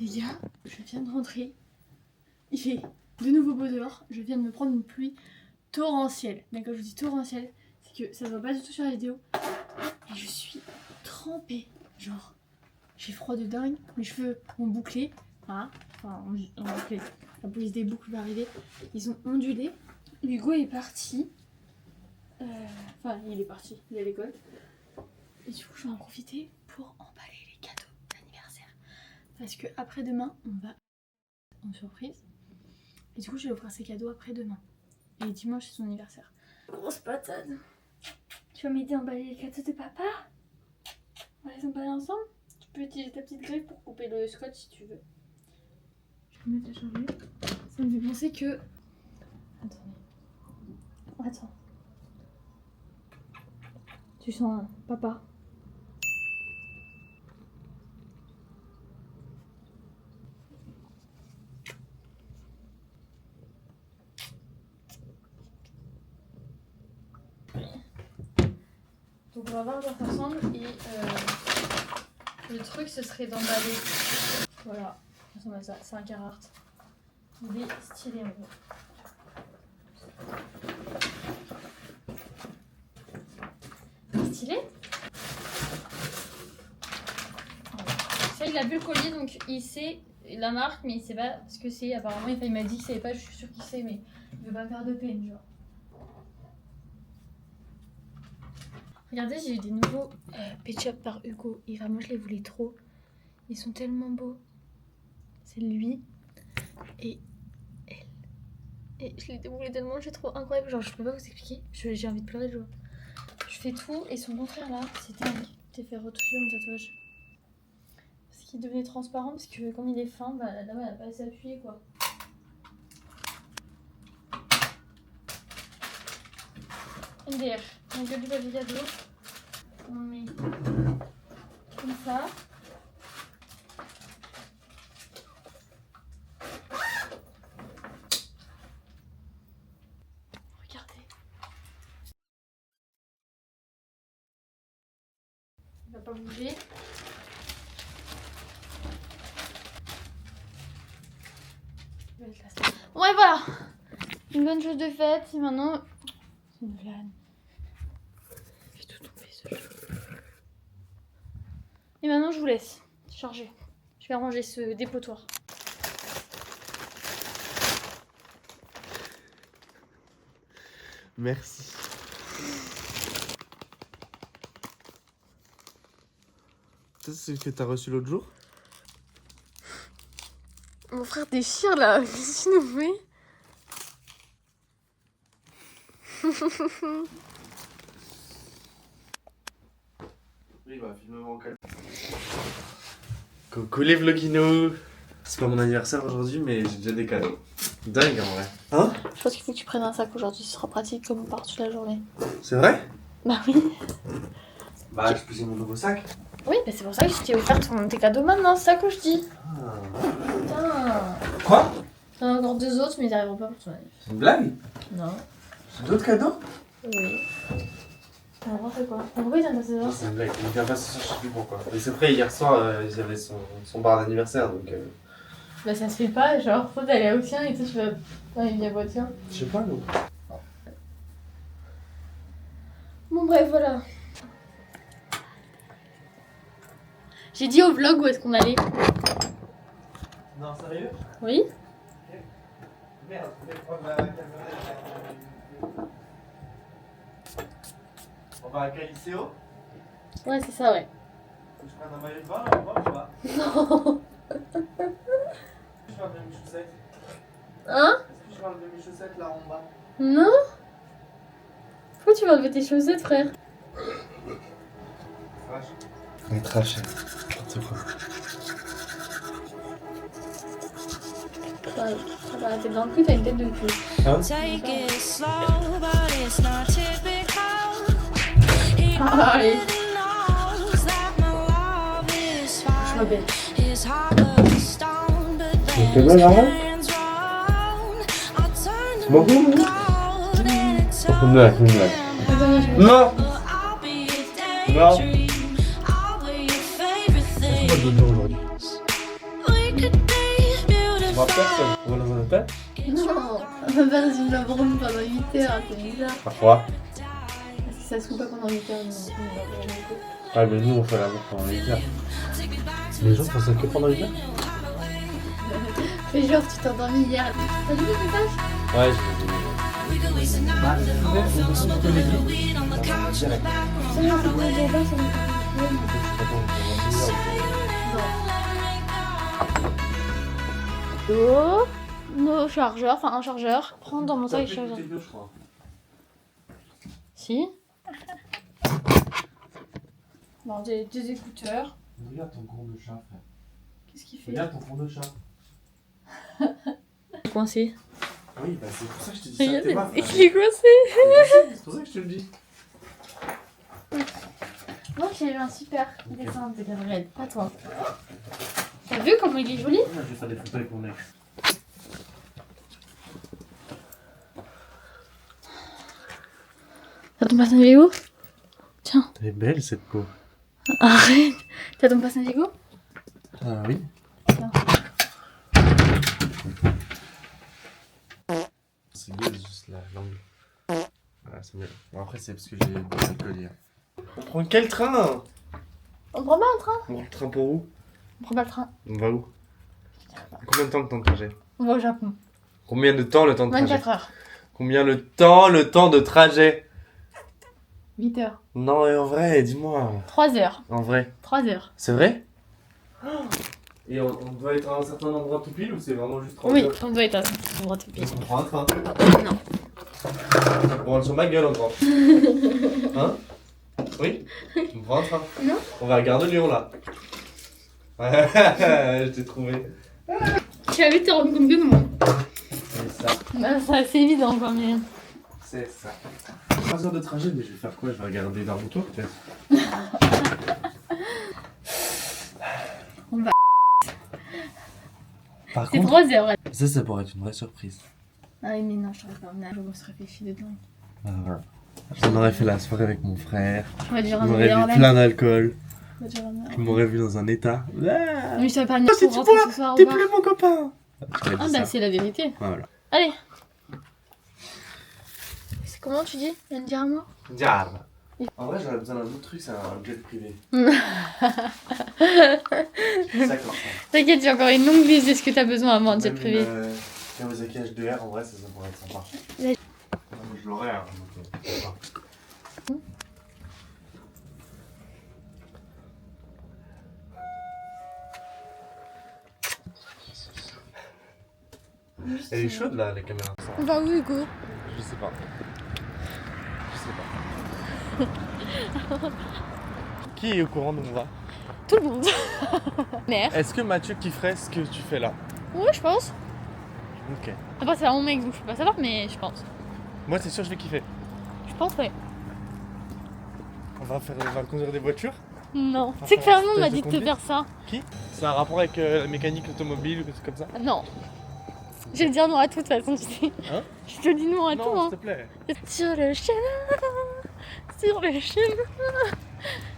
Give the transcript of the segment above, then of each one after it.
Les gars, je viens de rentrer. Il fait de nouveau beau dehors. Je viens de me prendre une pluie torrentielle. Mais quand je vous dis torrentielle, c'est que ça se voit pas du tout sur la vidéo. Et je suis trempée. Genre, j'ai froid de dingue. Mes cheveux ont bouclé. Hein, enfin, ont bouclé. La police des boucles va arriver. Ils ont ondulé. Hugo est parti. Enfin, il est parti. Il est à l'école. Et du coup, je vais en profiter pour emballer les cadeaux d'anniversaire. Parce que après-demain, on va en surprise. Et du coup, je vais offrir ses cadeaux après-demain. Et dimanche, c'est son anniversaire. Grosse patate. Tu vas m'aider à emballer les cadeaux de papa? On va les emballer ensemble? Tu peux utiliser ta petite griffe pour couper le scotch si tu veux. Je vais mettre la charger. Ça me fait penser que... Attends. Tu sens papa? Donc on va voir ça ensemble et le truc ce serait d'emballer. Voilà, ça ressemble à ça, c'est un Carhartt. Il est stylé en gros. Stylé. Ça il a vu le collier donc il sait la marque mais il sait pas ce que c'est. Apparemment il m'a dit qu'il savait pas, je suis sûre qu'il sait mais il veut pas me faire de peine genre. Regardez, j'ai eu des nouveaux Pet Shop par Hugo et vraiment je les voulais trop. Ils sont tellement beaux. C'est lui et elle. Et je les voulais tellement, j'ai trop incroyable. Genre je peux pas vous expliquer, j'ai envie de pleurer de joie. Je fais tout et son contraire là, c'est dingue. J'ai fait retoucher mon tatouage. Parce qu'il devenait transparent parce que comme il est fin, bah la dame elle a pas assez appuyé quoi. MDR, on gueule du papier cadeau. On met comme ça. Regardez. Il va pas bouger. Ouais voilà. Une bonne chose de faite. Et maintenant... C'est une vanne. J'ai tout tombé ce jeu. Et maintenant je vous laisse charger. Je vais ranger ce dépotoir. Merci. Ça c'est ce que t'as reçu l'autre jour? Mon frère déchire là, qu'est-ce qu'il nous fait? Oui, bah filme-moi en calme. Coucou les vloginos. C'est pas mon anniversaire aujourd'hui, mais j'ai déjà des cadeaux. Dingue en vrai. Hein? Je pense qu'il faut que tu prennes un sac aujourd'hui, ce sera pratique comme on part toute la journée. C'est vrai? Bah oui. Bah je poser mon nouveau sac. Oui, bah c'est pour ça que je t'ai offert tes cadeaux maintenant, c'est ça que je dis. Ah. Putain. Quoi? T'en as encore deux autres, mais ils arriveront pas pour ton anniversaire. C'est une blague? Non. J'ai d'autres cadeaux? Oui. N'importe quoi. Pourquoi il vient de passer ça? C'est une blague, il vient pas ce soir, je sais plus pourquoi. Mais c'est vrai, hier soir, il y avait son bar d'anniversaire donc. Bah ça se fait pas, genre, faut aller au tien et toi tu vas. Ouais, il vient pas au tien. Je sais pas, non. Bon, bref, voilà. J'ai dit au vlog où est-ce qu'on allait. Non, sérieux? Oui. Merde, je vais prendre la caméra. On va à Caliceo? Ouais, c'est ça, ouais. Faut que je prenne un maillot de bain là ou pas? Non. Je vais enlever mes chaussettes. Hein? Est-ce que je vais enlever mes chaussettes là en bas? Non. Pourquoi tu vas enlever tes chaussettes, frère? Trash. Mais trash, n'importe quoi. Ça va, t'es dans le cul, t'as une tête de cul. Hein? Ah, allez. Je m'appelle. Tu fais mal là? Bon, une blague, une blague. Non! Non! Pourquoi de aujourd'hui? voir personne. On va dans un hôtel? Non, on va faire une chambre pendant 8 heures, c'est bizarre. Pourquoi? Parce que ça se coupe pas pendant 8 heures, non. Ah, mais nous on fait l'amour pendant 8 heures. Les gens font ça que pendant 8 heures? Fais genre, tu t'es endormi hier. T'as vu le message? Ouais, je l'ai vu. Bah, vous connaissez direct. Ça m'a fait plaisir, ça m'a fait plaisir. Nos chargeurs, enfin un chargeur. Prends dans mon sac de chargeur. Je crois. Si. Bon, des écouteurs. Regarde ton con de chat, frère. Qu'est-ce qu'il fait? Regarde ton con de chat. Coincé. Oui, bah c'est pour ça que je te dis ça. T'es pas, Il frère. est coincé. C'est pour ça que je te le dis. Moi j'ai eu un super dessin de Gabriel, pas toi. T'as vu comment il est joli? Je vais faire des photos avec mon ex. T'as ton passe Navigo? Tiens. Elle est belle cette peau. Arrête. T'as ton passe Navigo? Ah oui. Tiens. C'est bien juste la langue. Voilà, c'est mieux. Bon, après, c'est parce que j'ai bu l'alcool hier. On prend quel train? On prend pas un train? On prend le train pour où? On prend pas le train. On va où? Combien de temps le temps de trajet? On va au Japon. Combien de temps le temps de trajet? 24 heures. Combien le temps de trajet? 8 heures. Non, et en vrai, dis-moi. 3 heures. En vrai. 3 heures. C'est vrai? Et on doit être à un certain endroit tout pile ou c'est vraiment juste 30 Oui, heures? on doit être à ce endroit tout pile. On prend un train. Non. Bon, sur ma gueule encore. Hein? Oui? On prend un train. Non. On va à Gare de Lyon là. Je t'ai trouvé. Tu as vu te rendre compte de moi? C'est ça. Bah, c'est assez évident quand même. C'est ça. 3 heures de trajet, mais je vais faire quoi? Je vais regarder Naruto peut-être. On va. Par C'est contre, 3 heures. Ouais. ça pourrait être une vraie surprise. Ah oui, mais non, je t'aurais pas emmené. Je me serais fait chier dedans. Ah, voilà. J'en aurais fait la soirée avec mon frère. On va dire Je un m'aurais meilleur vu plein d'alcool. Je m'aurais vu dans un état. Mais je savais pas venir Ah, c'est pour tu rentrer vois, ce soir au t'es bar. plus mon copain. Ah bah c'est la vérité. Voilà. Allez. C'est comment tu dis? Viens me dire à moi. Diable. En vrai, j'aurais besoin d'un autre truc, c'est un jet privé. C'est ça comme ça. T'inquiète, j'ai encore une longue liste de ce que t'as besoin avant de jet Même privé. Kawasaki H2R, en vrai, ça pourrait être sympa. Ouais. Je l'aurais, hein. Donc, Elle est chaude là, la caméra. On va où, Hugo? Je sais pas. Je sais pas. Qui est au courant d'où on va? Tout le monde. Merde. Est-ce que Mathieu kifferait ce que tu fais là? Ouais, je pense. Ok. Après, c'est à mon mec, donc je peux pas savoir, mais je pense. Moi, c'est sûr, je vais kiffer. Je pense, ouais. On va conduire des voitures. Non. Enfin, Tu sais que Fernand stage m'a de dit de te conduite. faire ça. Qui? C'est un rapport avec la mécanique automobile ou quelque chose comme ça? Non. Je vais le dire non à tout, de toute façon, tu sais. Hein? Je te dis non à tout, Non, hein. s'il te plaît. Sur le chemin. Sur le chemin.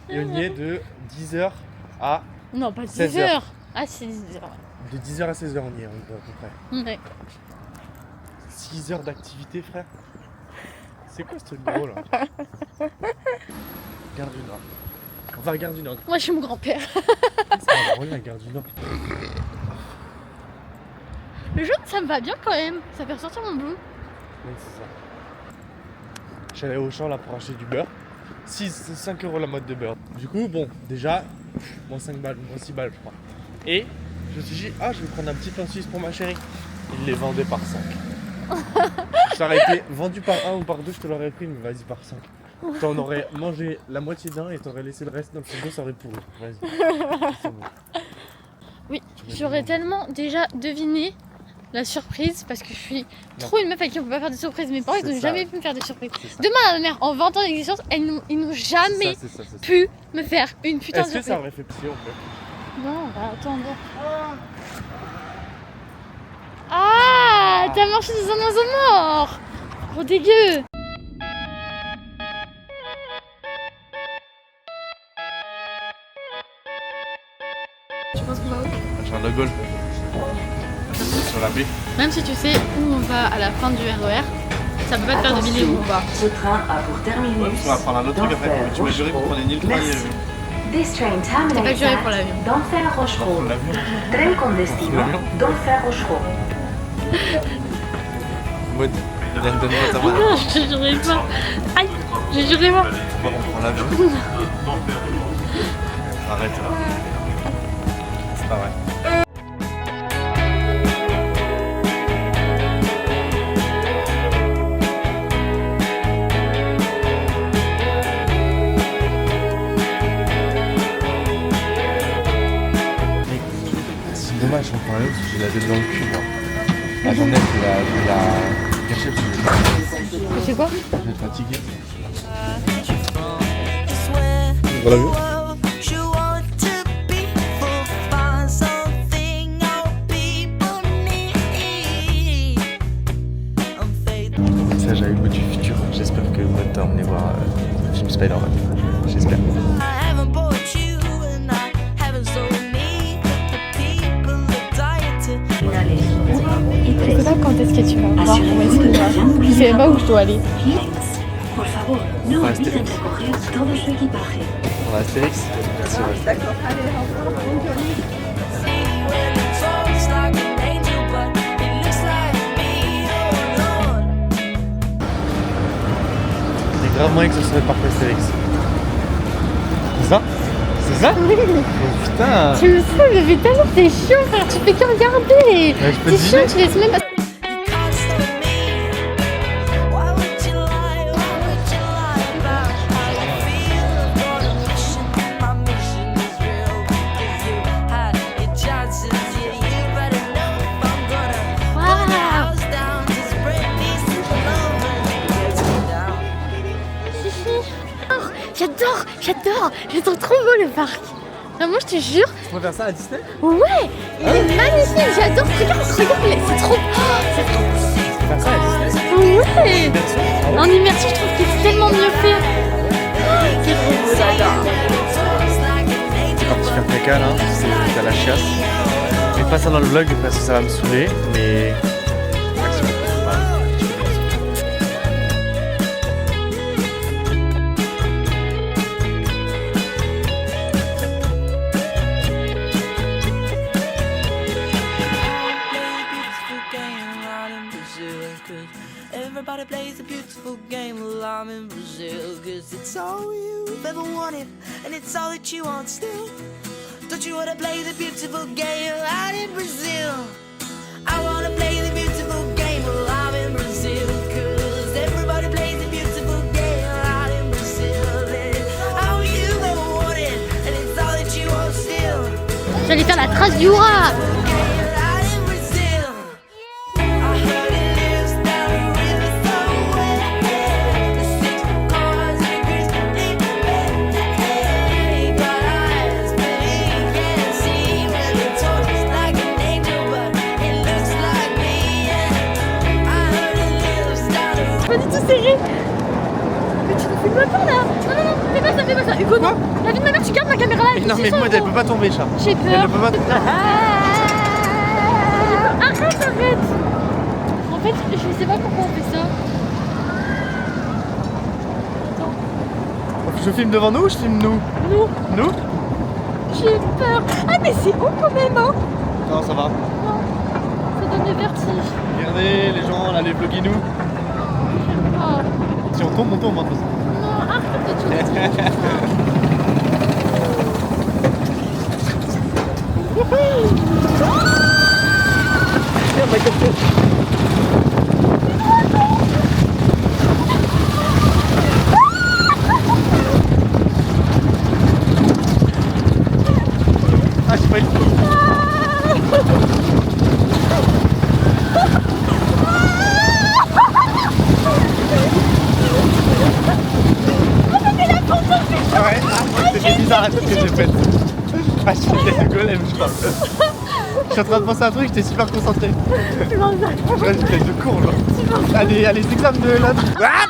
Et on y est de 10h à... Non, pas 10 16 heures. heures. Ah, c'est 10 heures. De 10h à 16h on y est, à peu près. Ouais. 6 heures d'activité, frère. C'est quoi ce truc de drôle là? Gare du Nord. On va à Gare du Nord. Moi, je suis mon grand-père. C'est pas drôle la Gare du Nord. Le jaune, ça me va bien quand même. Ça fait ressortir mon bleu. Oui, c'est ça. Je suis allé au champ là pour acheter du beurre. 5 € la mode de beurre. Du coup, bon, déjà, moins 5 balles, moins 6 balles, je crois. Et je me suis dit, ah, je vais prendre un petit pain suisse pour ma chérie. Ils les vendaient par 5. Ça aurait été vendu par 1 ou par 2, je te l'aurais pris, mais vas-y, par 5. T'en aurais mangé la moitié d'un et t'aurais laissé le reste dans le frigo, ça aurait pourri. Vas-y. C'est bon. Oui, j'aurais tellement déjà deviné la surprise parce que je suis trop une meuf à qui on peut pas faire de surprises. Mes parents, ils C'est n'ont ça. jamais pu me faire de surprises. C'est ça. Demain, ma mère, en 20 ans d'existence, ils n'ont jamais C'est ça. pu me faire une putain de Est-ce que surprise. ça aurait fait pitié en fait? Non, on va attendre. Ah, t'as marché dans un oiseau mort. Gros dégueu. Tu penses qu'on va où? Charles de Gaulle. Sur la baie. Même si tu sais où on va à la fin du RER, ça peut pas te faire deviner où on va. Ce train a pour terminus. Ouais, parce qu'on va prendre un autre truc après. Tu m'as juré qu'on prenait ni le train ni l'avion. This train T'as pas juré terminates pour l'avion. at Denfert Rochereau. L'avion. Tren con destino L'avion. Denfert Rochereau. Mode, donne-moi ta main. Non, je te jurais pas. Aïe, j'ai juré pas. On prend l'avion. Arrête là. C'est pas vrai. C'est dommage, on prend l'avion parce que j'ai la tête dans le cul moi. La journée, je vais la gâcher parce que C'est quoi? je vais être fatigué. Swear Dans l'avion? you want to be find something all people need. I'm faithful. Ça, j'avais le goût du futur. J'espère que vous allez emmener voir le film Spider-Man. J'espère. I haven't bought you and I haven't sold me, but the people are dying to. Je sais pas quand est-ce que tu vas voir où est-ce que tu vas. Je sais pas où je dois aller. Por favor, no Para olviden Astérix. recoger todo su equipaje. On a Astérix. Merci, ouais. See when it talks like an angel, but it looks like me, oh Lord. C'est grave moyen que ce soit le parc Astérix. C'est ça? C'est ça? Oh, putain! Tu le sais, mais tellement t'es chiant, frère. Tu fais que regarder. Ouais, je peux T'es te chiant, dire. tu laisses même pas. You can't stop me. Why would you lie? Why would you lie about how you feel? I've got a mission. My mission is real because you had your chances. Yeah, you better know if I'm gonna burn the house down. Just break pieces of love and get me down. J'adore. Je trouve trop beau le parc. Non, moi, je te jure. Tu préfères ça à Disney? Ouais, il est magnifique. J'adore. Regarde, c'est trop. Tu préfères ça à Disney? Ouais. En immersion, je trouve que c'est tellement mieux fait. C'est trop beau, j'adore. Parti faire caca là, c'est à la chiasse. Je mets pas ça dans le vlog parce que ça va me saouler, mais. Action. Voilà. Everybody plays a beautiful game while I'm in Brazil. Cause it's all you've ever wanted, and it's all that you want still. Don't you wanna play the beautiful game out in Brazil? I wanna play the beautiful game while I'm in Brazil. Cause everybody plays the beautiful game out in Brazil. And it's all you've ever wanted, and it's all that you want still. J'allais faire la trace du rat. Pas du tout serré. Mais tu me filmes pas là. Non, fais pas ça. Hugo, non. La vie de ma mère, tu gardes ma caméra là. Non, mais moi, elle peut pas tomber, chat. J'ai Elle peur. ne peut pas tomber. Arrête. En fait, je sais pas pourquoi on fait ça. Je filme devant nous ou je filme nous? Nous, Nous? j'ai peur. Ah, mais c'est haut quand même, hein. Non, ça va. Non, ça donne des vertiges. Regardez les gens, là, les vloguinous. Oh. Si on tombe, hein, de toute façon. Non, arrête de tout dire. Ah, j'ai pas eu le coup. Ah ouais, c'était bizarre la tête que j'ai faite. Ah, je suis une tête de golem, je crois. Je suis en train de penser à un truc, j'étais super concentré. C'est bon, ça. Je vois une tête de courbe. Allez, examen de là. Ah,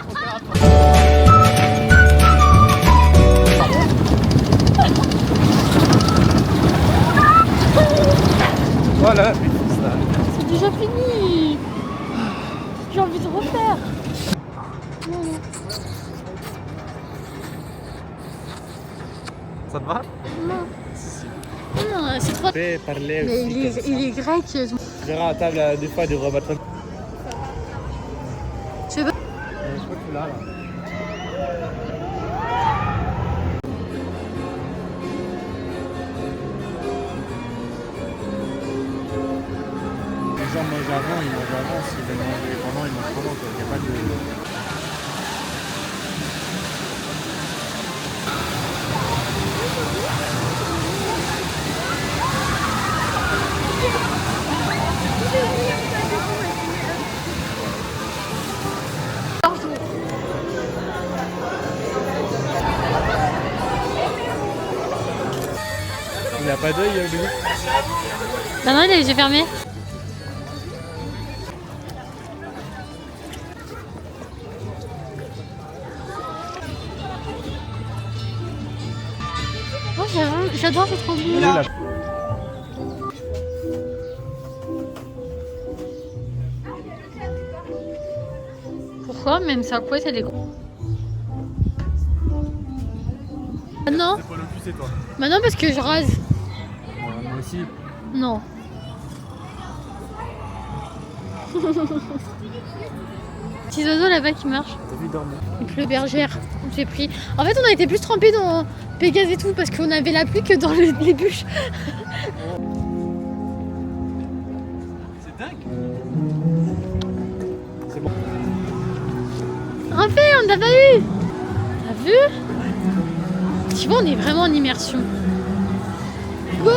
voilà, mais ça. Ça te va? Non. Non, c'est trop. Fais parler Mais aussi. il est grec. Tu verras à table des fois des rebattre. Tu veux pas? Je crois que tu l'as là. Les gens mangent avant, ils mangent avant. S'ils veulent manger pendant, ils mangent pendant. Il n'y a pas de. Il a pas d'œil, bébé. Bah non, il a les yeux fermés. Oh, j'adore, c'est trop beau. Là. Pourquoi même sa couette elle est gros? Ah non, C'est pas le cul, c'est toi. bah non parce que je rase. Moi aussi. Non. Petits oiseaux là-bas qui marchent. T'as vu dormir? Et puis le bergère, j'ai pris. En fait, on a été plus trempés dans Pégase et tout parce qu'on avait la pluie que dans les bûches. C'est dingue. C'est bon. Raphaël, on t'a pas eu. T'as vu? Tu vois, on est vraiment en immersion. Go!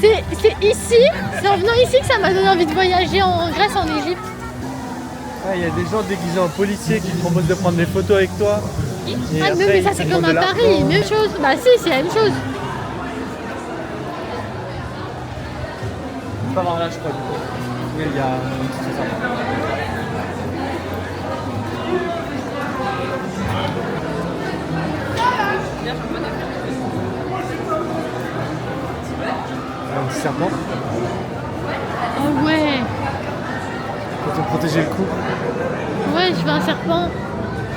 C'est ici, c'est en venant ici que ça m'a donné envie de voyager en Grèce, en Égypte. Il y a des gens déguisés en policiers qui te proposent de prendre des photos avec toi. Et Ah après, mais ça ils c'est te comme demandent à de Paris, l'argent. même chose. Bah si, c'est la même chose. Pas par là, je crois. Du coup. Oui, il y a un petit truc sympa. Un petit serpent Oh ouais, pour te protéger le cou. ouais, je veux un serpent,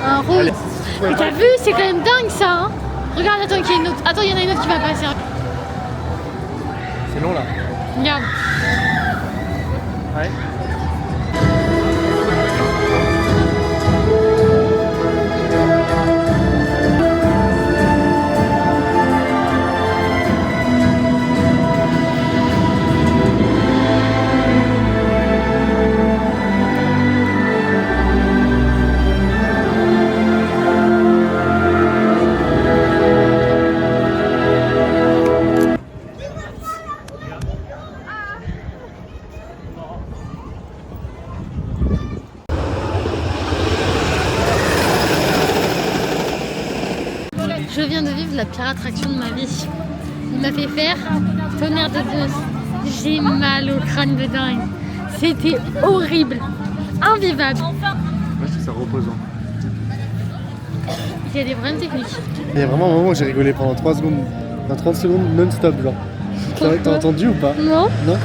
un rose. Allez, Mais t'as vu, c'est quand même dingue ça, hein. Regarde, attends, qu'il y a une autre. Attends, il y en a une autre qui va passer. c'est long là. Regarde. Ouais. Je viens de vivre la pire attraction de ma vie. Il m'a fait faire tonnerre de Zeus. J'ai mal au crâne de dingue. C'était horrible, invivable. Moi je trouve ça reposant. Il y a des problèmes techniques. Il y a vraiment un moment où j'ai rigolé pendant 3 secondes, dans 30 secondes non-stop genre. T'as entendu ou pas? Non? Non?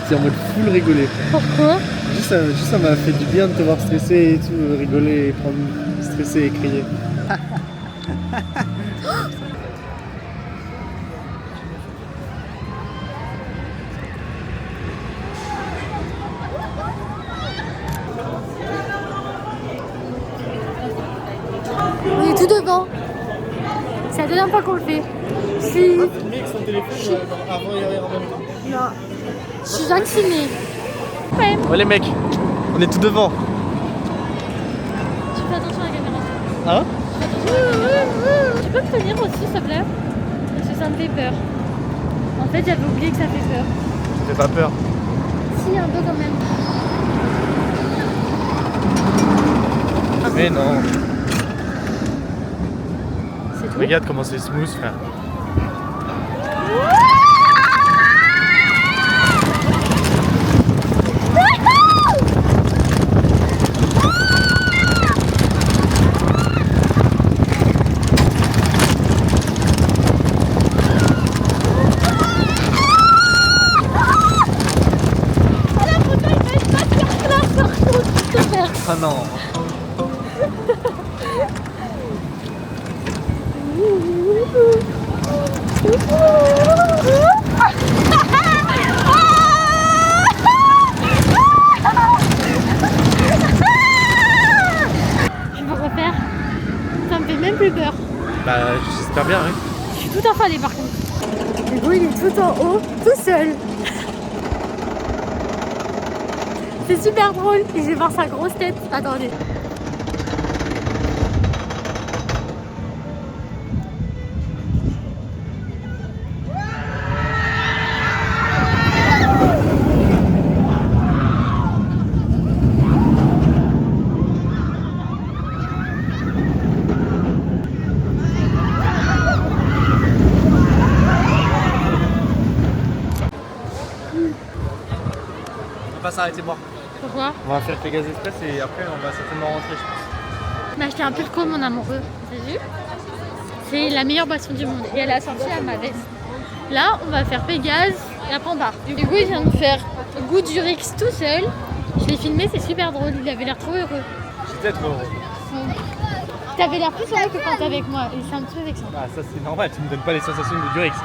J'étais en mode full rigoler. Pourquoi? Juste ça m'a fait du bien de te voir stressé et tout, rigoler, et prendre stressé et crier. On est tout devant. C'est la deuxième fois qu'on le fait. Je suis... Filmer avec son téléphone avant et arrière en même temps. Non. Je suis vaccinée. Ouais. Ouais les mecs, on est tout devant. Tu fais attention à la caméra. Hein? Tu peux me tenir aussi, s'il te plaît? Parce que ça me fait peur. En fait, j'avais oublié que ça fait peur. Ça fait pas peur. Si, un peu quand même. Mais non. C'est tout. Regarde comment c'est smooth frère. La photo, il va être pas sur place, par contre. Ah non. Je vais refaire. Ça me fait même plus peur. Bah j'espère bien, oui. Je suis tout affalée par contre. Hugo il est tout en haut, tout seul. C'est super drôle et je vais voir sa grosse tête. Attendez. On va pas s'arrêter boire. Pourquoi? On va faire Pégase Express et après on va certainement rentrer, je pense. On a acheté un pulco mon amoureux. T'as vu? C'est la meilleure boisson du monde et elle est assortie à ma veste. Là on va faire Pégase et après on part. Du coup il vient de faire goût du Rix tout seul. Je l'ai filmé, c'est super drôle, il avait l'air trop heureux. J'étais trop heureux. T'avais l'air plus heureux que quand t'es avec moi et c'est un petit peu vexant. Ah ça c'est normal, tu me donnes pas les sensations de Durix.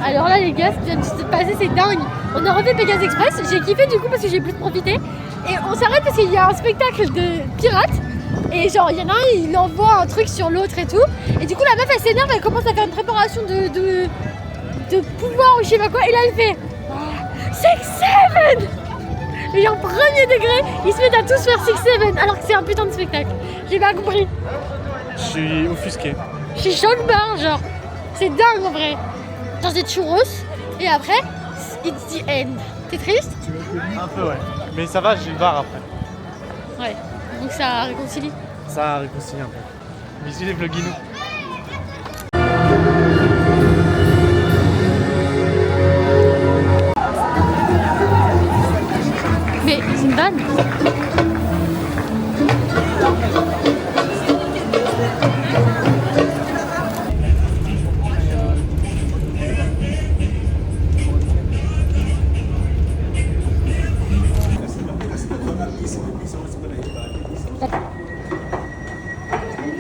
Alors là les gars, ce qui vient de se passer c'est dingue. On a refait Pégase Express, j'ai kiffé du coup parce que j'ai plus profité. Et on s'arrête parce qu'il y a un spectacle de pirates. Et genre il y en a un, il envoie un truc sur l'autre et tout. Et du coup la meuf elle s'énerve, elle commence à faire une préparation de pouvoir ou je sais pas quoi. Et là elle fait 6-7. Et genre premier degré, ils se mettent à tous faire 6-7 alors que c'est un putain de spectacle. J'ai pas compris. Je suis offusqué. Je suis choc-barre genre. C'est dingue en vrai. Genre c'est churros et après it's the end. T'es triste? Un peu ouais. Mais ça va, j'ai le bar après. Ouais. Donc ça réconcilie. Ça réconcilie un peu. Mais ici les vloguinous. Mais c'est une vanne.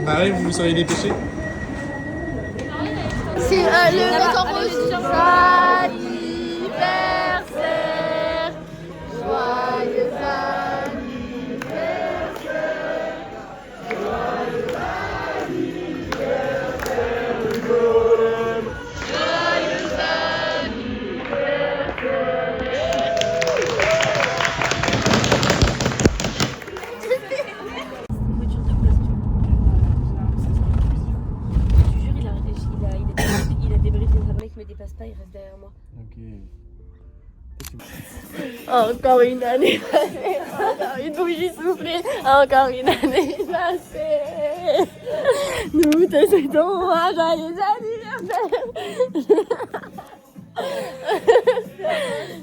Bah oui, vous vous seriez dépêché. C'est le temps anniversaire. Joyeux Il a débriefé sa mec me dépasse pas, il reste derrière moi. Ok. Encore une année passée, encore une bougie soufflée, encore une année passée. Nous te souhaitons un joyeux anniversaire.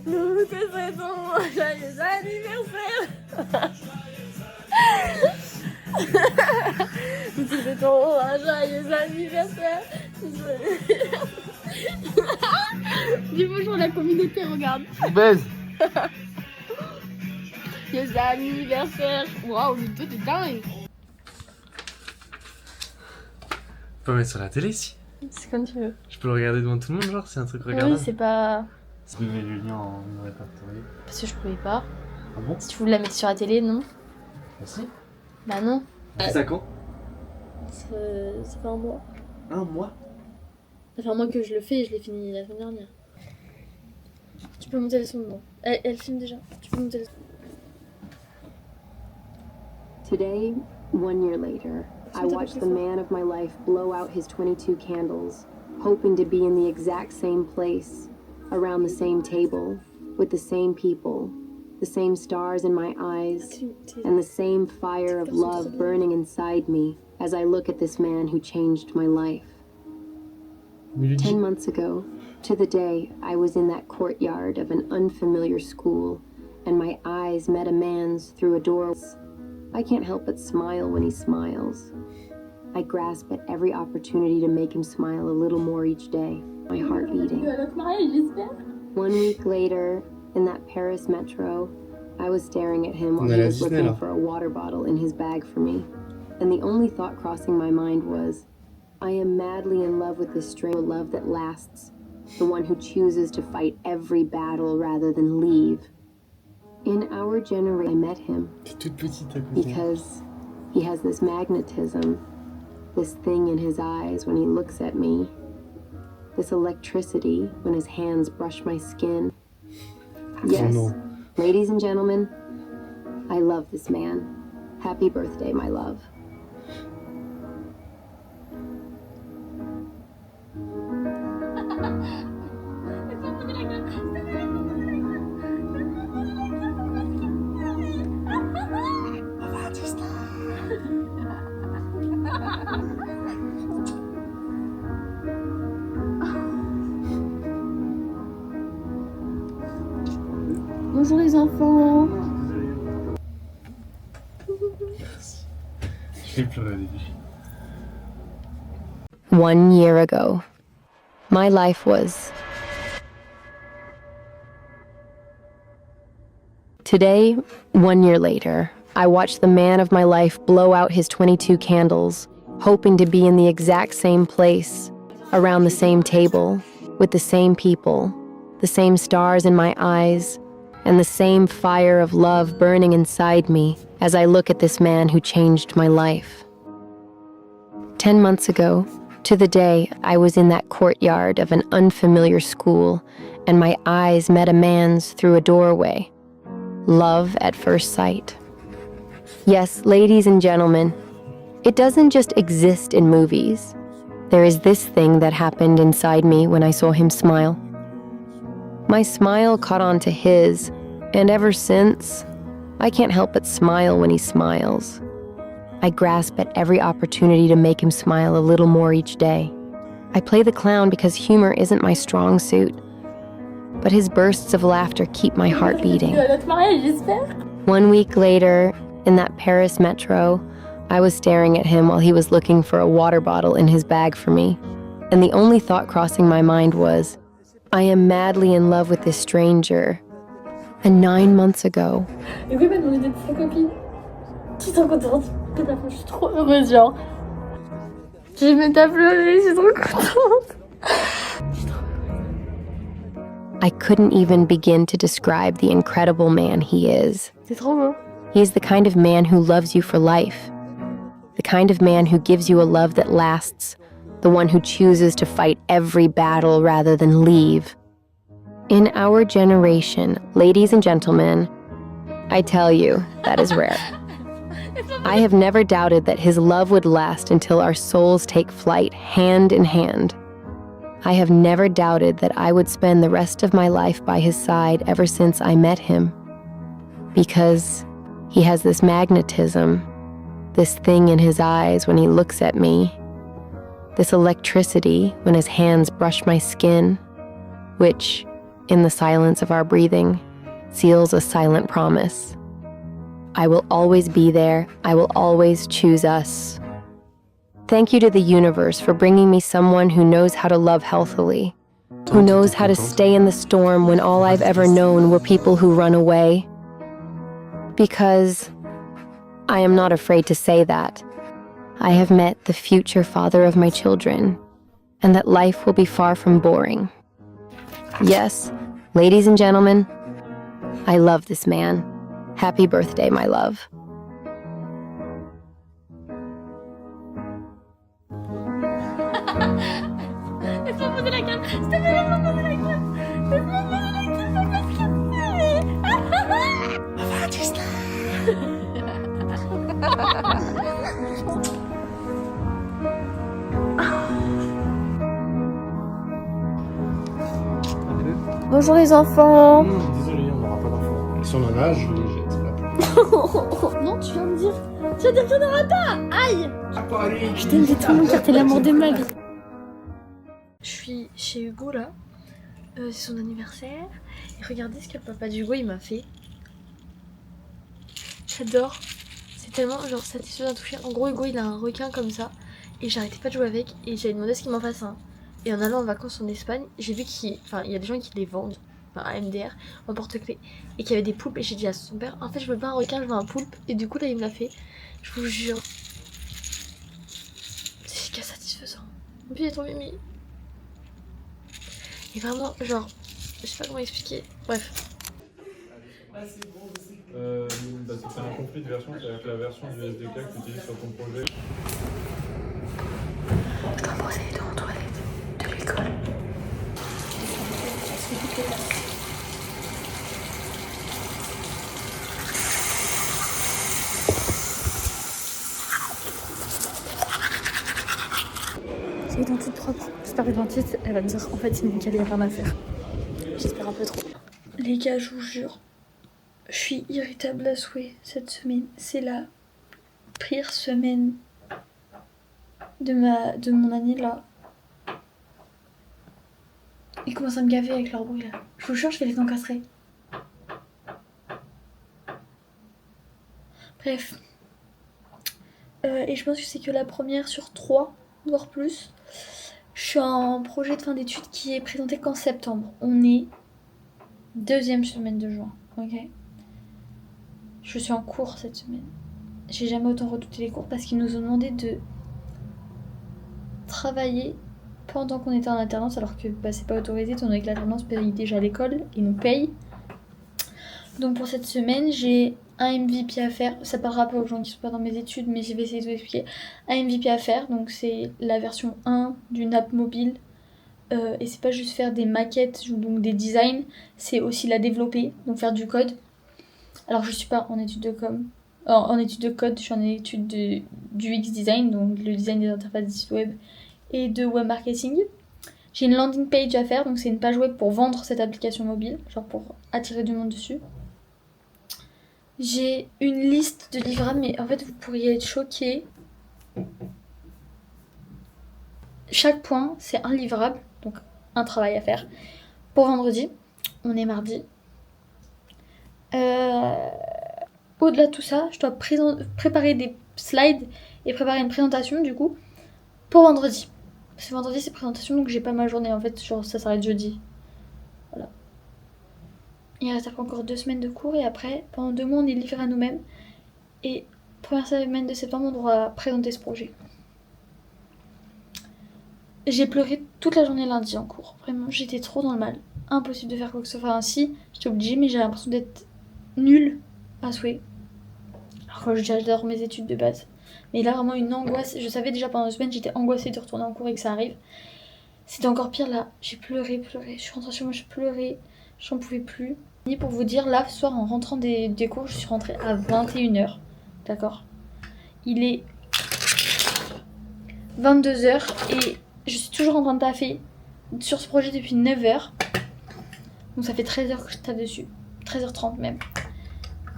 Nous te souhaitons un joyeux anniversaire. Nous te souhaitons un joyeux anniversaire. Dis bonjour à la communauté, regarde. Baise. Joyeux anniversaire. Waouh, le dos est dingue. On peut mettre sur la télé ici. C'est comme tu veux. Je peux le regarder devant tout le monde, genre c'est un truc regardable. Oui, c'est pas... Je mets le lien en répertorié. Parce que je pouvais pas. Ah bon? Si tu voulais la mettre sur la télé, non. Merci. Bah non. C'est ça quand? Ça fait un mois. Un mois? Ça fait un mois que je le fais et je l'ai fini la semaine dernière. Tu peux monter le son dedans. Elle filme déjà. Tu peux monter le son. Today, 1 year later, I watched the man of my life blow out his 22 candles, hoping to be in the exact same place, around the same table, with the same people, the same stars in my eyes, and the same fire of love burning inside me as I look at this man who changed my life. 10 months ago, to the day, I was in that courtyard of an unfamiliar school, and my eyes met a man's through a door. I can't help but smile when he smiles. I grasp at every opportunity to make him smile a little more each day, my heart beating. 1 week later, in that Paris metro, I was staring at him while On he est à was Disney, looking là. for a water bottle in his bag for me. And the only thought crossing my mind was, I am madly in love with this strange love that lasts, the one who chooses to fight every battle rather than leave. In our generation, I met him T'es toute petite à côté. because he has this magnetism, this thing in his eyes when he looks at me, this electricity when his hands brush my skin. Yes, no. ladies and gentlemen, I love this man. Happy birthday, my love. Bonjour les enfants. Je vais pleurer au début. 1 year ago, my life was. Today, 1 year later, I watched the man of my life blow out his 22 candles, hoping to be in the exact same place, around the same table, with the same people, the same stars in my eyes, and the same fire of love burning inside me as I look at this man who changed my life. 10 months ago, to the day, I was in that courtyard of an unfamiliar school, and my eyes met a man's through a doorway. Love at first sight. Yes, ladies and gentlemen, it doesn't just exist in movies. There is this thing that happened inside me when I saw him smile. My smile caught on to his, and ever since, I can't help but smile when he smiles. I grasp at every opportunity to make him smile a little more each day. I play the clown because humor isn't my strong suit, but his bursts of laughter keep my heart beating. 1 week later, in that Paris metro, I was staring at him while he was looking for a water bottle in his bag for me, and the only thought crossing my mind was, I am madly in love with this stranger. And 9 months ago, Et oui, m'a demandé d'être sa copine. Je suis trop contente. Je suis trop heureuse, genre. Je vais mettre à pleurer, je suis trop contente. I couldn't even begin to describe the incredible man he is. C'est trop beau. He is the kind of man who loves you for life, the kind of man who gives you a love that lasts, the one who chooses to fight every battle rather than leave. In our generation, ladies and gentlemen, I tell you, that is rare. I have never doubted that his love would last until our souls take flight hand in hand. I have never doubted that I would spend the rest of my life by his side ever since I met him. Because he has this magnetism, this thing in his eyes when he looks at me, this electricity when his hands brush my skin, which, in the silence of our breathing, seals a silent promise. I will always be there. I will always choose us. Thank you to the universe for bringing me someone who knows how to love healthily, who knows how to stay in the storm when all I've ever known were people who run away. Because I am not afraid to say that I have met the future father of my children, and that life will be far from boring. Yes, ladies and gentlemen, I love this man. Happy birthday, my love. Laisse-moi poser la canne. S'il te plaît, laisse-moi poser la canne. Laisse-moi poser la canne, c'est pas ce qu'il fait. Bonjour les enfants. Désolé, on n'aura pas d'enfants. Et si on en a, je les jette. Voilà. Non, tu viens de dire qu'il n'y en aura pas. Aïe. Allez, Je t'aime de tout mon cœur, t'es l'amour de ma vie. Je suis chez Hugo là. C'est son anniversaire. Et regardez ce que le papa d'Hugo il m'a fait. J'adore. C'est tellement genre satisfaisant à toucher. En gros, Hugo il a un requin comme ça. Et j'arrêtais pas de jouer avec. Et j'avais demandé ce qu'il m'en fasse un. Et en allant en vacances en Espagne, j'ai vu qu'il y a des gens qui les vendent. enfin un MDR, un porte-clés, et qu'il y avait des poulpes, et j'ai dit à son père, en fait je veux pas un requin, je veux un poulpe, et du coup là il me l'a fait, je vous jure. C'est giga satisfaisant. Et puis il est trop mimi. Et vraiment, genre, je sais pas comment expliquer, bref. C'est un conflit de version, c'est-à-dire que la version du SDK que tu utilises sur ton projet. Je dois brosser les dents aux toilettes de l'école. C'est les dents toutes propres. J'espère que la dentiste, elle va me dire en fait c'est nickel, il n'y a rien à faire. J'espère un peu trop. Les gars, je vous jure, je suis irritable à souhait cette semaine. C'est la pire semaine de mon année là. Ils commencent à me gaver avec leur bruit là. Je vous jure, je vais les encastrer. Bref. Et je pense que c'est que la première sur 3, voire plus. Je suis en projet de fin d'études qui est présenté qu'en septembre. On est 2e semaine de juin, ok? Je suis en cours cette semaine. J'ai jamais autant redouté les cours parce qu'ils nous ont demandé de travailler pendant qu'on était en alternance, alors que bah, c'est pas autorisé étant donné que l'alternance paye déjà l'école et nous paye. Donc pour cette semaine, j'ai un MVP à faire. Ça parlera pas aux gens qui sont pas dans mes études, mais je vais essayer de vous expliquer. Un MVP à faire, donc c'est la version 1 d'une app mobile. Et c'est pas juste faire des maquettes ou donc des designs, c'est aussi la développer, donc faire du code. Alors je suis pas en étude de com, en étude de code, je suis en étude du UX design, donc le design des interfaces de sites web et de web marketing. J'ai une landing page à faire, donc c'est une page web pour vendre cette application mobile, genre pour attirer du monde dessus. J'ai une liste de livrables, mais en fait vous pourriez être choqués. Chaque point c'est un livrable, donc un travail à faire. Pour vendredi, on est mardi. Au-delà de tout ça, je dois préparer des slides et préparer une présentation du coup pour vendredi. Parce que vendredi c'est présentation, donc j'ai pas ma journée en fait, genre ça s'arrête jeudi. Voilà. Il reste après encore 2 semaines de cours et après pendant 2 mois on est livré à nous-mêmes. Et première semaine de septembre on devra présenter ce projet. J'ai pleuré toute la journée lundi en cours, vraiment j'étais trop dans le mal. Impossible de faire quoi que ce soit, enfin si, j'étais obligée mais j'ai l'impression d'être nulle à souhait. Alors que j'adore mes études de base. Mais là vraiment une angoisse, je savais déjà pendant 2 semaines j'étais angoissée de retourner en cours et que ça arrive. C'était encore pire là, j'ai pleuré, je suis rentrée chez moi, j'ai pleuré, j'en pouvais plus. Et pour vous dire, là ce soir en rentrant des cours, je suis rentrée à 21h, d'accord? Il est 22h et je suis toujours en train de taffer sur ce projet depuis 9h. Donc ça fait 13h que je tape dessus, 13h30 même.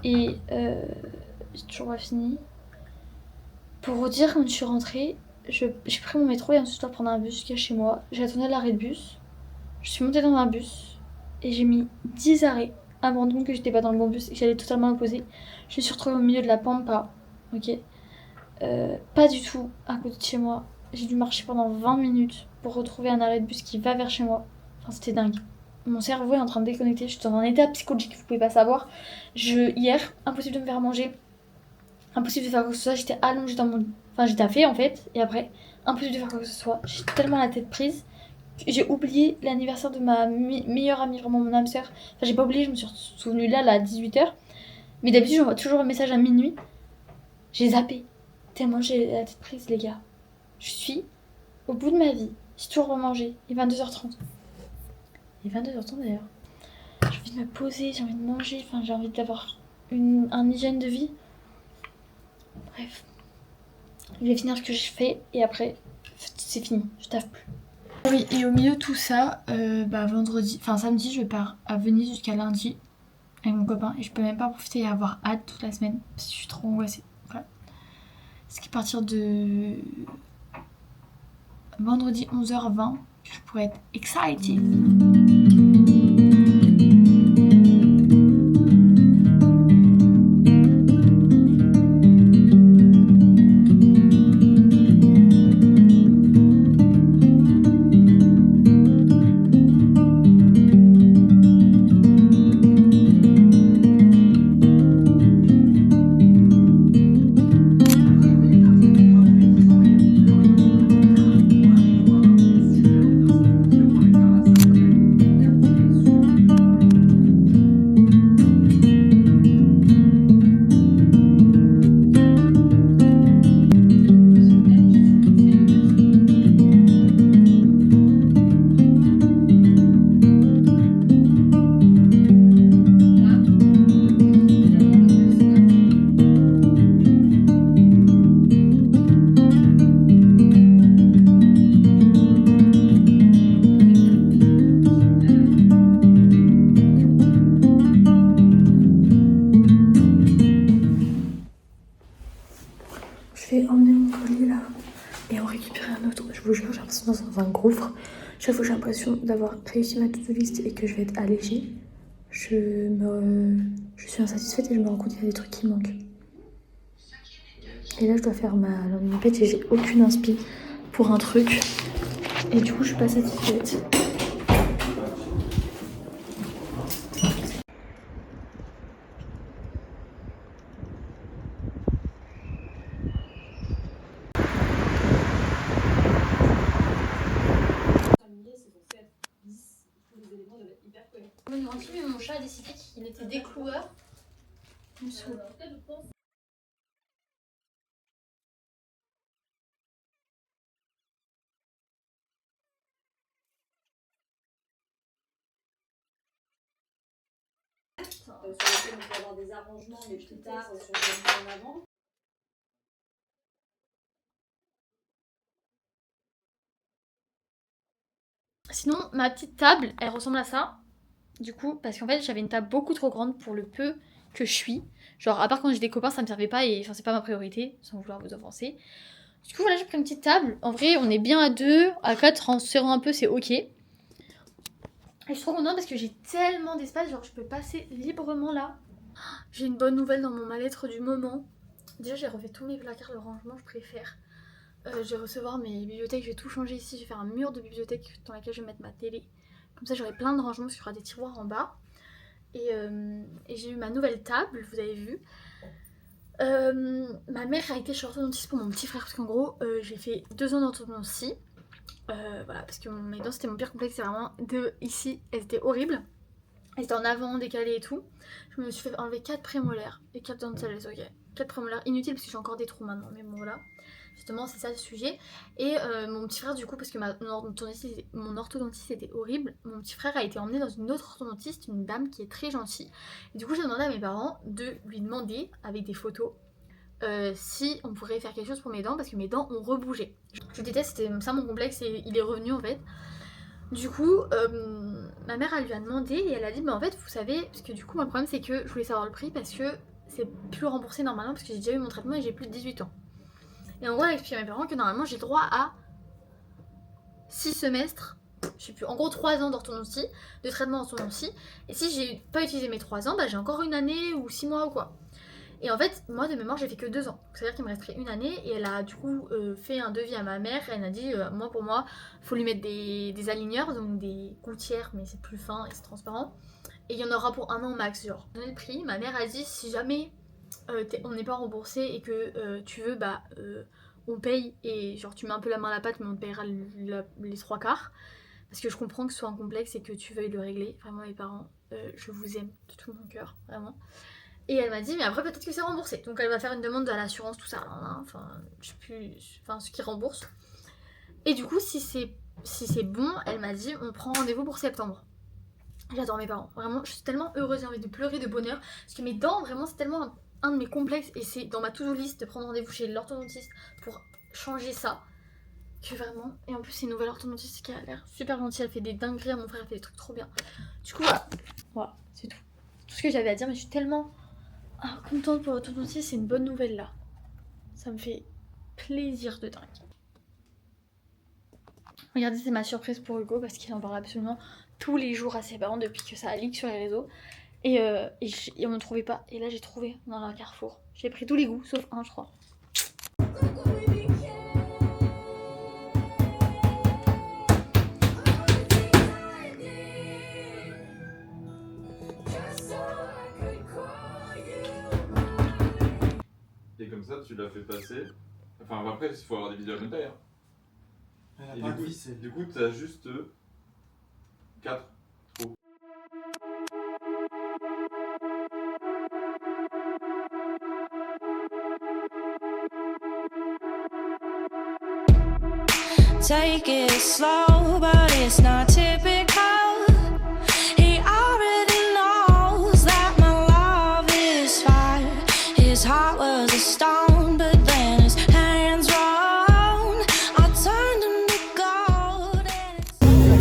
Et j'ai toujours pas fini. Pour vous dire, quand je suis rentrée, j'ai pris mon métro et ensuite je dois prendre un bus jusqu'à chez moi. J'ai attendu à l'arrêt de bus. Je suis montée dans un bus et j'ai mis 10 arrêts à me rendre compte que j'étais pas dans le bon bus et que j'allais totalement l'opposé. Je me suis retrouvée au milieu de la pampa, ok, pas du tout à côté de chez moi. J'ai dû marcher pendant 20 minutes pour retrouver un arrêt de bus qui va vers chez moi. Enfin, c'était dingue. Mon cerveau est en train de déconnecter. Je suis dans un état psychologique que vous pouvez pas savoir. Hier, impossible de me faire manger. Impossible de faire quoi que ce soit. J'étais allongée dans mon... Enfin, j'étais affée en fait. Et après, impossible de faire quoi que ce soit. J'ai tellement la tête prise. J'ai oublié l'anniversaire de ma meilleure amie, vraiment mon âme sœur. Enfin, j'ai pas oublié, je me suis souvenue là à 18h. Mais d'habitude, j'envoie toujours un message à minuit. J'ai zappé. Tellement j'ai la tête prise, les gars. Je suis au bout de ma vie. J'ai toujours pas mangé. Il est 22h30. Il est 22h30 d'ailleurs. J'ai envie de me poser, j'ai envie de manger. Enfin, j'ai envie d'avoir un hygiène de vie. Bref. Je vais finir ce que je fais et après, c'est fini. Je taffe plus. Oui, et au milieu de tout ça, samedi, je pars à Venise jusqu'à lundi avec mon copain et je peux même pas profiter et avoir hâte toute la semaine parce que je suis trop angoissée. Voilà. Ce qui est à partir de vendredi 11h20 que je pourrais être excited. vais emmener mon colis là et en récupérer un autre. Je vous jure, j'ai l'impression d'être dans un gouffre. Chaque fois j'ai l'impression d'avoir réussi ma to-do list et que je vais être allégée, je suis insatisfaite et je me rends compte qu'il y a des trucs qui manquent. Et là je dois faire ma landing page et j'ai aucune inspi pour un truc. Et du coup je suis pas satisfaite. Mais mon chat a décidé qu'il était décloueur. Il me saoule. Sur lequel on peut avoir des arrangements, mais plus tard, sur le en avant. Sinon, ma petite table, elle ressemble à ça. Du coup, parce qu'en fait, j'avais une table beaucoup trop grande pour le peu que je suis. Genre, à part quand j'ai des copains, ça me servait pas et enfin, c'est pas ma priorité, sans vouloir vous offenser. Du coup, voilà, j'ai pris une petite table. En vrai, on est bien à 2, à 4, en serrant un peu, c'est ok. Et je suis trop contente parce que j'ai tellement d'espace, genre, je peux passer librement là. J'ai une bonne nouvelle dans mon mal-être du moment. Déjà, j'ai refait tous mes placards de rangement, je préfère. Je vais recevoir mes bibliothèques, je vais tout changer ici. Je vais faire un mur de bibliothèque dans lequel je vais mettre ma télé. Comme ça, j'aurai plein de rangements parce qu'il y aura des tiroirs en bas. Et j'ai eu ma nouvelle table, vous avez vu. Ma mère a été chez l'orthodontiste pour mon petit frère parce qu'en gros, j'ai fait 2 ans d'orthodontie. Voilà, parce que mes dents c'était mon pire complexe, c'est vraiment ici, elles étaient horribles. Elles étaient en avant, décalées et tout. Je me suis fait enlever 4 prémolaires et 4 dents de sagesse, ok. 4 prémolaires inutiles parce que j'ai encore des trous maintenant, mais bon voilà. Justement, c'est ça le sujet. Et mon petit frère, du coup, parce que mon orthodontiste était horrible, mon petit frère a été emmené dans une autre orthodontiste, une dame qui est très gentille. Et du coup, j'ai demandé à mes parents de lui demander, avec des photos, si on pourrait faire quelque chose pour mes dents, parce que mes dents ont rebougé. Je déteste, c'était ça mon complexe, et il est revenu en fait. Du coup, ma mère, elle lui a demandé, et elle a dit, bah en fait, vous savez, parce que du coup, mon problème, c'est que je voulais savoir le prix, parce que c'est plus remboursé normalement, parce que j'ai déjà eu mon traitement et j'ai plus de 18 ans. Et en gros, elle a expliqué à mes parents que normalement j'ai droit à 6 semestres, je sais plus, en gros 3 ans d'orthodontie, de traitement d'orthodontie. Et si j'ai pas utilisé mes 3 ans, bah j'ai encore une année ou 6 mois ou quoi. Et en fait, moi de mémoire, j'ai fait que 2 ans. C'est-à-dire qu'il me resterait une année. Et elle a du coup fait un devis à ma mère. Elle a dit, pour moi, faut lui mettre des aligneurs, donc des gouttières, mais c'est plus fin et c'est transparent. Et il y en aura pour 1 an max, genre. J'ai donné le prix. Ma mère a dit, si jamais on n'est pas remboursé et que tu veux, bah on paye et genre tu mets un peu la main à la pâte, mais on te payera les 3 quarts. Parce que je comprends que ce soit un complexe et que tu veuilles le régler. Vraiment, les parents, je vous aime de tout mon cœur, vraiment. Et elle m'a dit, mais après peut-être que c'est remboursé. Donc elle va faire une demande à l'assurance, tout ça, enfin, je sais plus, enfin, ce qui rembourse. Et du coup, si c'est bon, elle m'a dit, on prend rendez-vous pour septembre. J'adore mes parents, vraiment, je suis tellement heureuse, j'ai envie de pleurer de bonheur. Parce que mes dents, vraiment, c'est tellement un de mes complexes. Et c'est dans ma to-do list de prendre rendez-vous chez l'orthodontiste pour changer ça. Que vraiment, et en plus c'est une nouvelle orthodontiste qui a l'air super gentille, elle fait des dingueries à mon frère, elle fait des trucs trop bien. Du coup voilà, c'est tout. Tout ce que j'avais à dire, mais je suis tellement contente pour l'orthodontiste, c'est une bonne nouvelle là. Ça me fait plaisir de dingue. Regardez, c'est ma surprise pour Hugo parce qu'il en parle absolument tous les jours à ses parents depuis que ça a leak sur les réseaux. Et on ne trouvait pas, et là j'ai trouvé dans un carrefour. J'ai pris tous les goûts, sauf un je crois. Et comme ça, tu l'as fait passer. Enfin, après, il faut avoir des vidéos à bonne taille. Et du coup, t'as juste 4 trous. Take it slow, but it's not typical. He already knows that my love is fire. His heart was a stone, but then his hands round. I turned him to gold and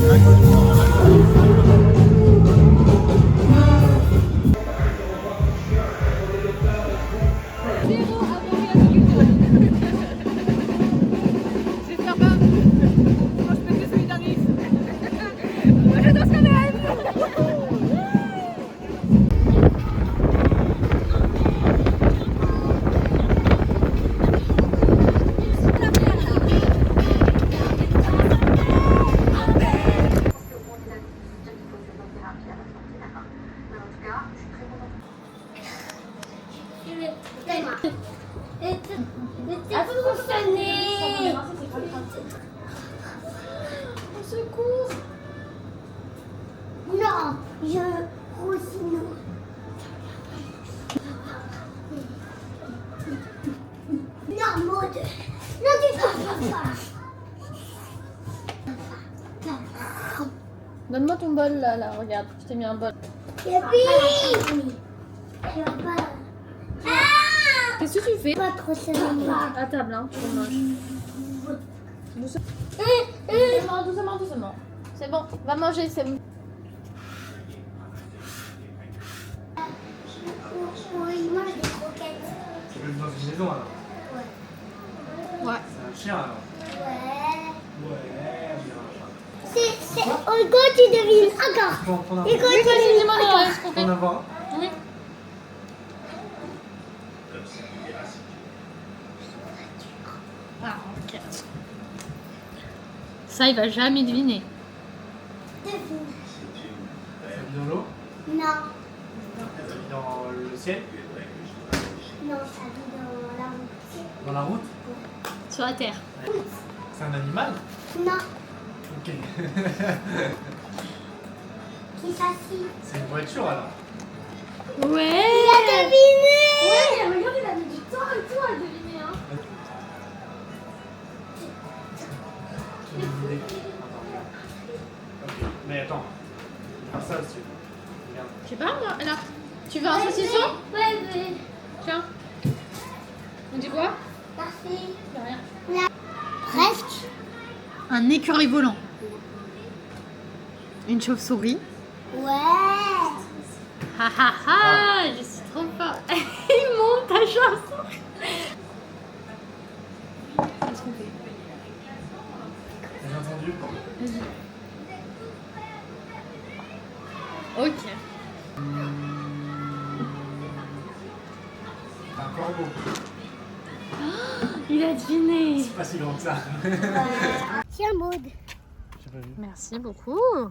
Au secours. Non, je roussine. Non, Maud. Non, tu ne pas. Donne-moi ton bol là, regarde, je t'ai mis un bol. Youpi. Qu'est-ce que tu fais? Pas trop seulement. À table, hein, tu manges. Doucement, doucement. C'est bon, va manger, c'est bon. Il mange des croquettes. Tu veux dans une maison alors? Ouais. C'est un chien alors? Ouais. Ouais, C'est... Quand tu devines encore. Et quand tu devines encore. on en avoir un? Oui. Ah, ok. Ça, il va jamais deviner. Devine. Ça vit dans l'eau? Non. Ça vit dans le ciel? Non, ça vit dans la route. Dans la route? Sur la terre. C'est un animal? Non. Ok. Qui s'assit. C'est une voiture alors? Ouais. Il a deviné. Ouais, regarde, il a mis du temps et tout à deviner, hein. J'ai une idée. Attends. Ok. Mais attends. Je vais faire ça aussi. Regarde. Je sais pas, moi. Alors, tu veux un saucisson? Ouais. Tiens. On dit quoi? Parfait. De rien. Presque. Un écureuil volant. Une chauve-souris. Ouais. Ha ha ha, je suis trop fort. Il monte ta chanson. Qu'est-ce qu'on fait? J'ai entendu. Ok. Un corbeau. Il a deviné. C'est pas si grand que ça. Tiens, Maud. J'ai pas vu. Merci beaucoup.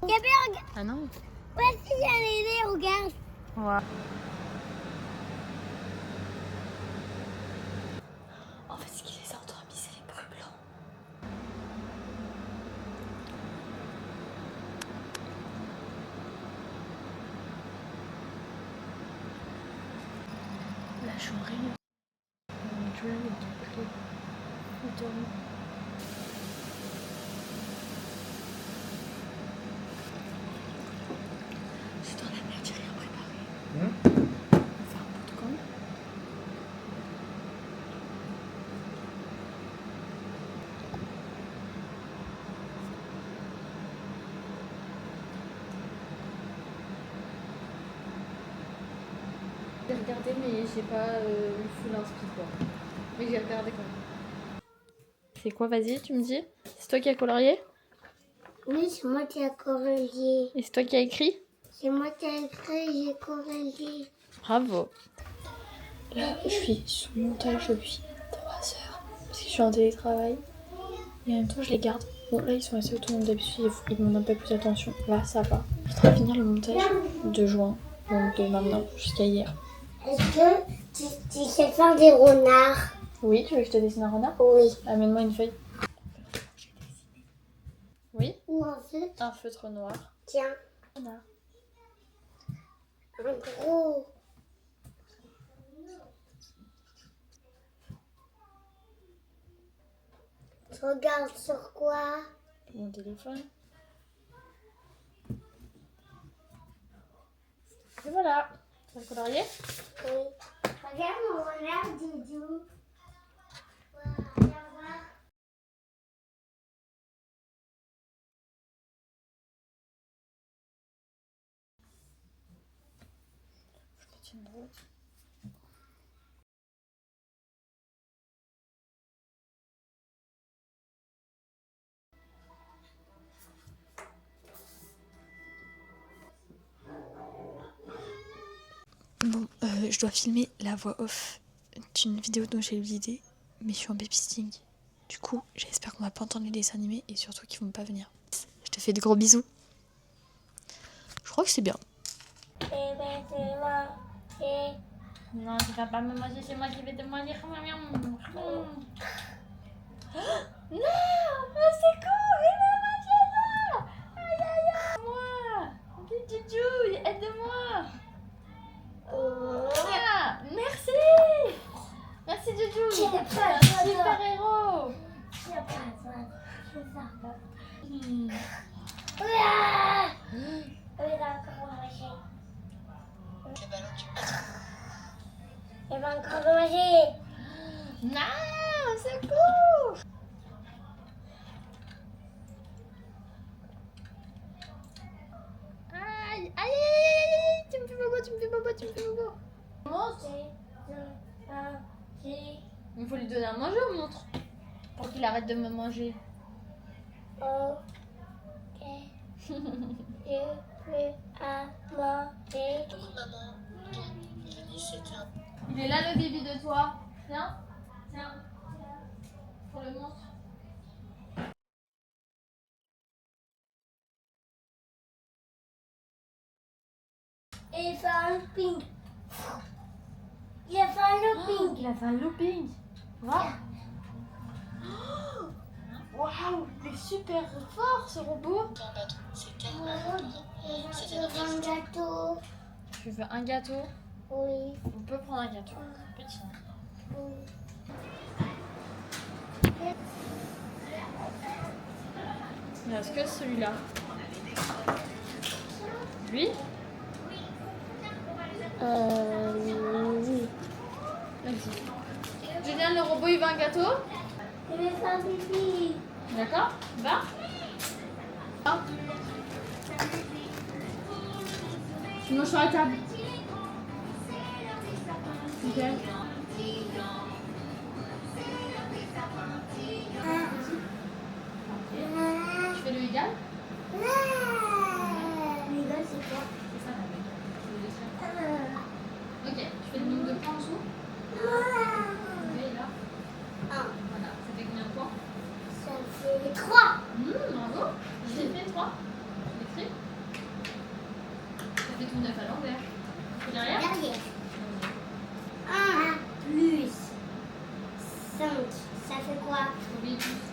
Gabi, regarde. Ah non. Voici, j'ai un bébé, regarde. Ouais. En fait, ce qui les a endormis, c'est les bruits blancs. La journée. C'est dans la mer, j'ai rien préparé. On va faire un pot de camp. J'ai regardé, mais j'ai pas eu full inspi quoi. Mais j'ai regardé quand même. C'est quoi, vas-y, tu me dis? C'est toi qui as colorié? Oui, c'est moi qui ai corrélé. Et c'est toi qui as écrit? C'est moi qui ai écrit, j'ai corrélé. Bravo. Là, je suis sous montage depuis 3 heures. Parce que je suis en télétravail. Et en même temps, je les garde. Bon, là, ils sont assez autonomes d'habitude. Ils demandent un peu plus d'attention. Là, ça va. Je suis en train de finir le montage de juin. Donc de maintenant jusqu'à hier. Est-ce que tu sais faire des renards? Oui, tu veux que je te dessine un renard? Oui. Amène-moi une feuille. Oui? Ou un feu? Un feutre noir. Tiens. Renard. Un gros. Tu regardes sur quoi? Mon téléphone. Et voilà. Tu vas le colorier? Oui. Regarde mon renard, Doudou. Regarde voir. Je me tiens droit. Bon, je dois filmer la voix off d'une vidéo dont j'ai eu l'idée, mais je suis en babysitting. Du coup, j'espère qu'on va pas entendre les dessins animés et surtout qu'ils vont pas venir. Je te fais de gros bisous. Je crois que c'est bien. Non, tu vas pas me manger, c'est moi qui vais te manger. Non, oh, c'est cool, il m'a mangé là. Aïe aïe aïe, moi. Petit Juju, aide-moi. Ah, merci. Merci Juju. Super héros. Elle va encore manger. Non, c'est cool. Aïe, aïe, aïe, aïe, tu me fais bobo, tu me fais bobo, tu me fais bobo. Il faut lui donner à manger au montre pour qu'il arrête de me manger. Ok. Je veux à manger. Il est là le bibi de toi. Tiens, tiens, pour le montre. Et il fait un looping. Il a fait un looping. Il a fait un looping. Waouh. Waouh, il est super fort ce robot. Je veux un gâteau. Tu veux un gâteau? Oui. On peut prendre un gâteau. Petit. Il reste que celui-là. Lui? Oui. Vas-y. Julien, le robot, il veut un gâteau? Je vais faire pipi. D'accord? Va. Ah. Tu manges sur la table. Ok. Tu fais le égal? L'égal, c'est quoi? C'est ça la règle. Ok, tu fais le nombre de points en dessous? Ok, là. Voilà, ça fait combien de points? Ça fait 3. Bravo. J'ai fait 3. Je l'ai fait. Ça fait tout 9 à l'envers. C'est derrière? Derrière. 1 plus 5. Ça fait quoi? Oui, plus